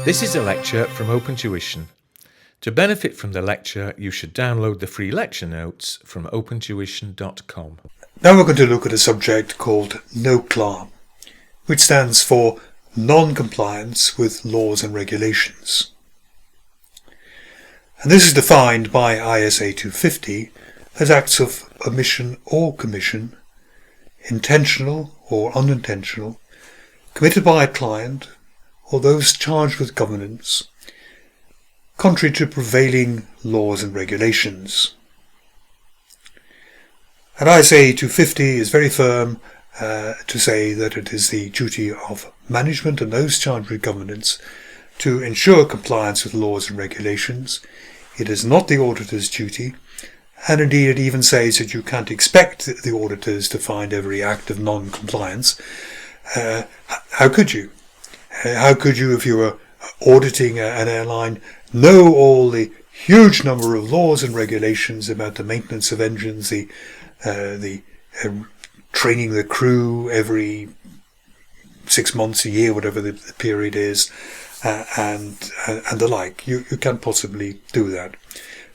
This is a lecture from OpenTuition. To benefit from the lecture, you should download the free lecture notes from opentuition.com. Now we're going to look at a subject called NOCLAR, which stands for Non-Compliance with Laws and Regulations. And this is defined by ISA 250 as acts of omission or commission, intentional or unintentional, committed by a client or those charged with governance, contrary to prevailing laws and regulations. And ISA 250 is very firm to say that it is the duty of management and those charged with governance to ensure compliance with laws and regulations. It is not the auditor's duty, and indeed it even says that you can't expect the auditors to find every act of non-compliance. How could you? How could you, if you were auditing an airline, know all the huge number of laws and regulations about the maintenance of engines, the training the crew every 6 months, a year, whatever the period is, and the like? You can't possibly do that.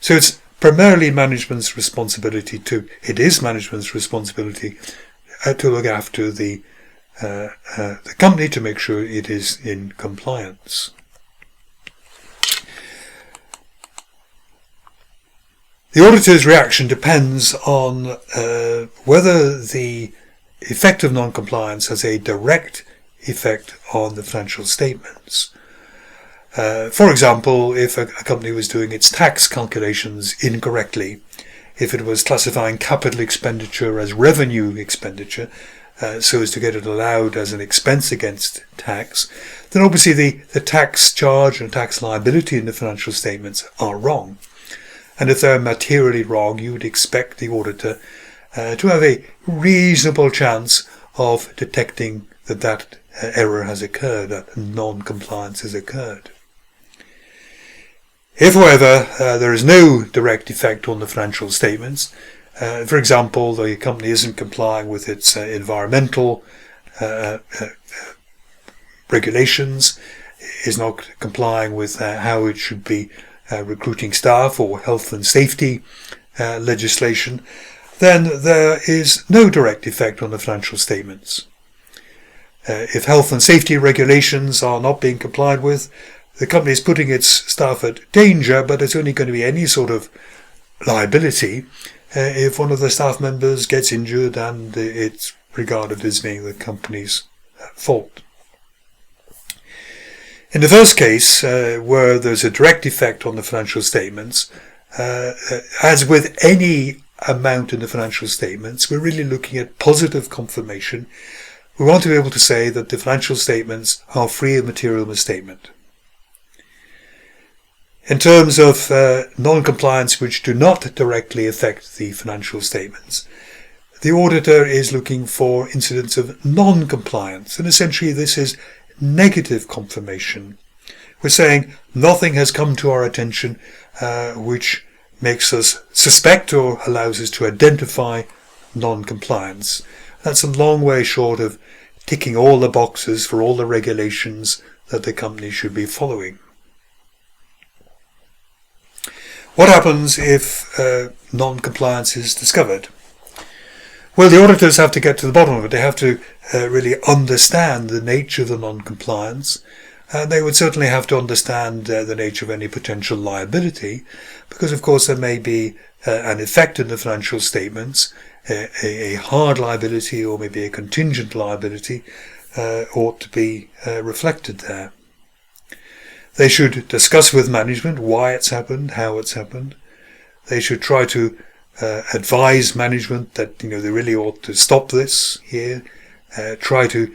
So it's primarily management's responsibility to look after the company to make sure it is in compliance. The auditor's reaction depends on whether the effect of non-compliance has a direct effect on the financial statements. For example, if a company was doing its tax calculations incorrectly, if it was classifying capital expenditure as revenue expenditure, so as to get it allowed as an expense against tax, then obviously the tax charge and tax liability in the financial statements are wrong. And if they're materially wrong, you would expect the auditor to have a reasonable chance of detecting that error has occurred, that non-compliance has occurred. If, however, there is no direct effect on the financial statements, for example, the company isn't complying with its environmental regulations, is not complying with how it should be recruiting staff or health and safety legislation, then there is no direct effect on the financial statements. If health and safety regulations are not being complied with, the company is putting its staff at danger, but it's only going to be any sort of liability if one of the staff members gets injured and it's regarded as being the company's fault. In the first case, where there's a direct effect on the financial statements, as with any amount in the financial statements, we're really looking at positive confirmation. We want to be able to say that the financial statements are free of material misstatement. In terms of non-compliance which do not directly affect the financial statements, the auditor is looking for incidents of non-compliance, and essentially this is negative confirmation. We're saying nothing has come to our attention which makes us suspect or allows us to identify non-compliance. That's a long way short of ticking all the boxes for all the regulations that the company should be following. What happens if non-compliance is discovered? Well, the auditors have to get to the bottom of it. They have to really understand the nature of the non-compliance. They would certainly have to understand the nature of any potential liability, because of course there may be an effect in the financial statements, a hard liability or maybe a contingent liability ought to be reflected there. They should discuss with management why it's happened, how it's happened. They should try to advise management that they really ought to stop this here. Try to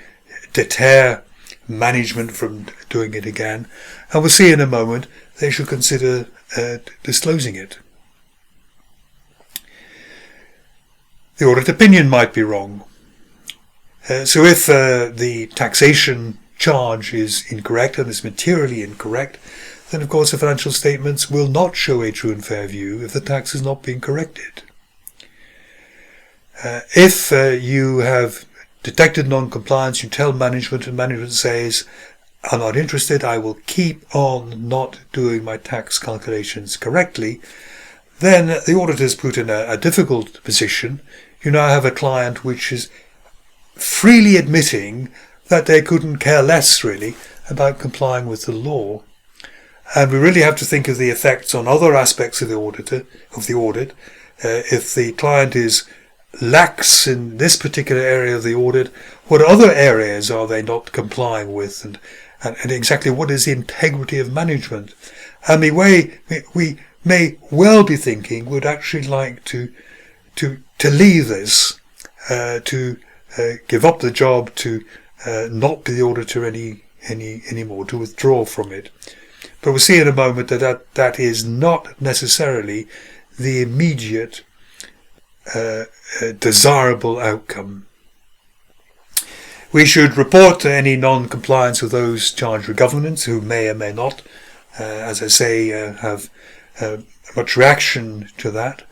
deter management from doing it again. And we'll see in a moment, they should consider disclosing it. The audit opinion might be wrong. So if the taxation charge is incorrect and is materially incorrect, then of course the financial statements will not show a true and fair view if the tax is not being corrected. If you have detected non-compliance, you tell management and management says, are not interested, I will keep on not doing my tax calculations correctly, then the auditor's put in a difficult position. You now have a client which is freely admitting that they couldn't care less really about complying with the law. And we really have to think of the effects on other aspects of the audit. If the client is lax in this particular area of the audit, what other areas are they not complying with, and exactly what is the integrity of management? And the way we may well be thinking would actually like to leave this, to give up the job, to not be the auditor anymore, to withdraw from it. But we'll see in a moment that is not necessarily the immediate desirable outcome. We should report any non-compliance with those charged with governance who may or may not, as I say, have much reaction to that.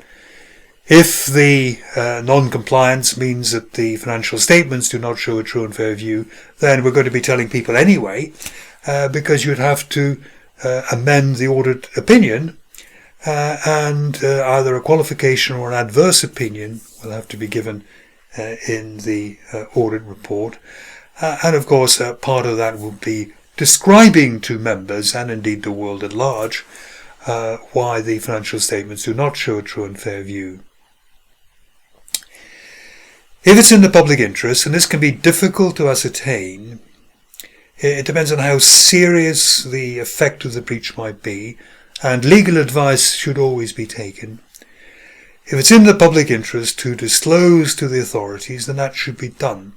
If the non-compliance means that the financial statements do not show a true and fair view, then we're going to be telling people anyway, because you'd have to amend the audit opinion, and either a qualification or an adverse opinion will have to be given in the audit report. And of course, part of that will be describing to members, and indeed the world at large, why the financial statements do not show a true and fair view. If it's in the public interest, and this can be difficult to ascertain, it depends on how serious the effect of the breach might be, and legal advice should always be taken. If it's in the public interest to disclose to the authorities, then that should be done.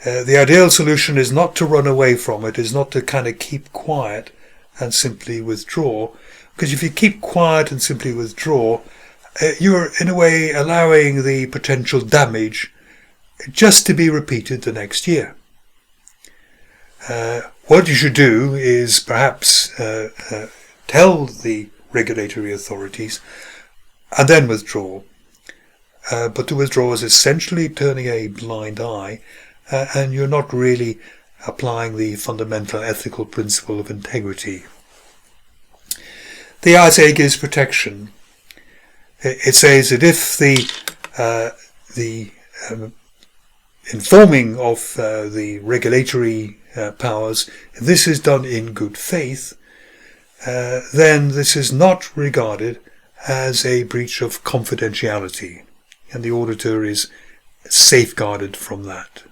The ideal solution is not to run away from it, is not to kind of keep quiet and simply withdraw. Because if you keep quiet and simply withdraw, you're in a way allowing the potential damage just to be repeated the next year. What you should do is perhaps tell the regulatory authorities and then withdraw. But to withdraw is essentially turning a blind eye, and you're not really applying the fundamental ethical principle of integrity. The ACCA gives protection. It says that if the informing of the regulatory powers, if this is done in good faith, then this is not regarded as a breach of confidentiality, and the auditor is safeguarded from that.